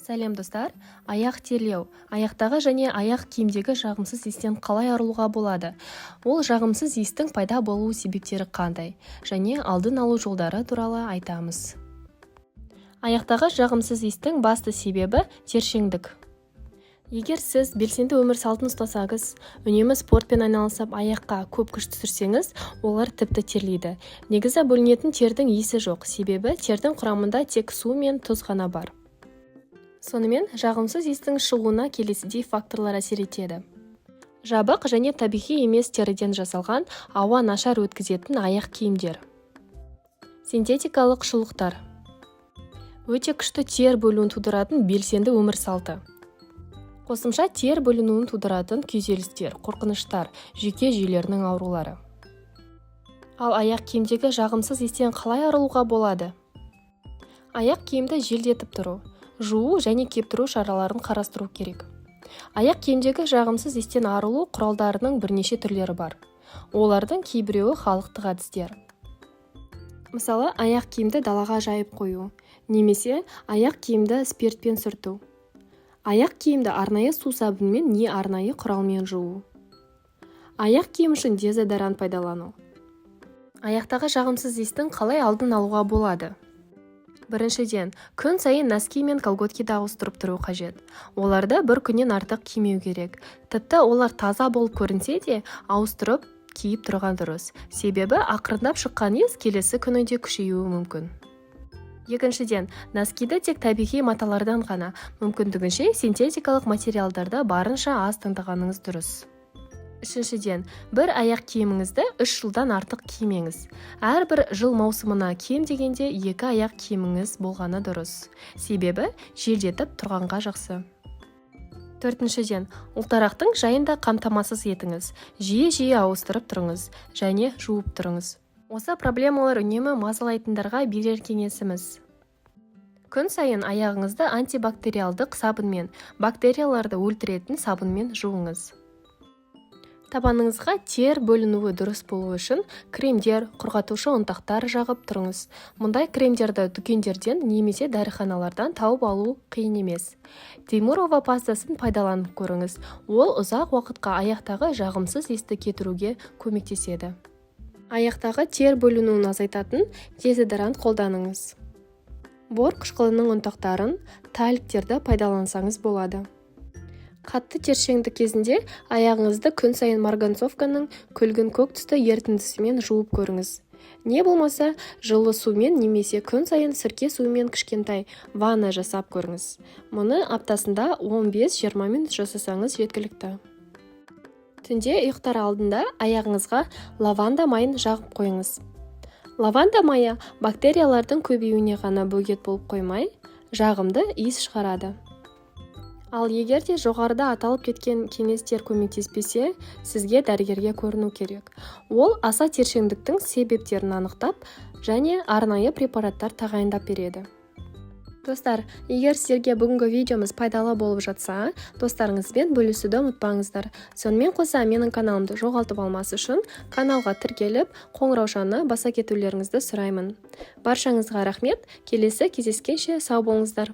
Сәлем достар, аяқ терлеу, аяқтағы және аяқ киімдегі жағымсыз иістен қалай арылуға болады? Ол жағымсыз иістің пайда болу себептері қандай? Және алдын алу жолдары туралы айтамыз. Аяқтағы жағымсыз иістің басты себебі тершеңдік. Егер сіз белсенді өмір салтын ұстасаңыз, үнемі спортпен айналысып, аяққа көп күш түсірсеңіз, олар тіпті терлейді. Негізі бөлінетін тердің иісі жоқ, себебі тердің құрамында тек су мен тұз ғана бар. Сонымен, жағымсыз иістің шығуына келесідей факторлар әсер етеді. Жабық және табиғи емес теріден жасалған ауа нашар өткізетін аяқ киімдер. Синтетикалық шұлықтар. Өте күшті тер бөлуін тудыратын белсенді өмір салты. Қосымша тер бөлінуін тудыратын күйзелістер, қорқыныштар, жүйке жүйелерінің аурулары. Ал аяқ киімдегі жағымсыз иістен қалай арылуға болады? Аяқ киімді желдетіп тұру, жуу және кептіру шараларын қарастыру керек. Аяқ киімдегі жағымсыз иістен арылу құралдарының бірнеше түрлері бар. Олардың кейбіреуі халықтық әдістер. Мысалы, аяқ киімді далаға жайып қою, немесе аяқ киімді спиртпен сүрту. Аяқ киімді арнайы су сабынмен не арнайы құралмен жуу. Аяқ киім үшін дезодорант пайдалану. Аяқтағы жағымсыз иістің қалай алдын алуға болады? Біріншіден, күн сайын носки мен колготкиді ауыстырып тұру қажет. Оларды бір күннен артық кимеу керек. Тіпті олар таза болып көрінсе де, ауыстырып киіп тұрған дұрыс. Себебі ақырындап шыққан иіс келесі күнінде күшеюі мүмкін. Екіншіден, носкиді тек табиғи маталардан ғана, мүмкіндігінше синтетикалық материалдарды барынша аз таңдағаныңыз дұрыс. Үшіншіден, бір аяқ киіміңізді 3 жылдан артық кимеңіз. Әрбір жыл маусымына кем дегенде 2 аяқ киіміңіз болғаны дұрыс. Себебі желдетіп тұрғанға жақсы. Төртіншіден, ұлтарақтың жайында қамтамасыз етіңіз. Жиі-жиі ауыстырып тұрыңыз және жуып тұрыңыз. Осы проблемалар үнемі мазалайтындарға берер кеңесіміз. Күн сайын аяғыңызды антибактериалдық сабынмен, бактерияларды өлтіретін сабынмен жуыңыз. Табаныңызға тер бөлінуі дұрыс болу үшін кремдер, құрғатушы ұнтақтар жағып тұрыңыз. Мұндай кремдерді дүкендерден немесе дәріханалардан тауып алу қиын емес. Теймурова пастасын пайдаланып көріңіз. Ол ұзақ уақытқа аяқтағы жағымсыз иісті кетіруге көмектеседі. Аяқтағы тер бөлінуін азайтатын дезодорант қолданыңыз. Бор қышқылының ұнтақтарын, тальктерді пайдалансаңыз болады. Қатты тершеңдік кезінде аяғыңызды күн сайын марганцовканың күлгін көк түсті ертіндісімен жуып көріңіз. Не болмаса, жылы сумен немесе күн сайын сірке суымен кішкентай ванна жасап көріңіз. Мұны аптасында 15-20 минут жасасаңыз жеткілікті. Түнде ұйықтар алдында аяғыңызға лаванда майын жағып қойыңыз. Лаванда майы бактериялардың көбеюіне ғана бөгет болып қоймай, жағымды иіс шығарады. Ал егер де жоғарыда аталып кеткен кеңестер көмектеспесе, сізге дәрігерге көріну керек. Ол аса тершеңдіктің себептерін анықтап және арнайы препараттар тағайындап береді. Достар, егер сіздерге бүгінгі видеомыз пайдалы болып жатса, достарыңызбен бөлісуді ұмытпаңыздар. Сонымен қоса менің каналымды жоғалтып алмас үшін каналға тіркеліп, қоңыраушаны баса кетулеріңізді сұраймын. Баршаңызға рахмет, келесі кездескенше сау болыңыздар.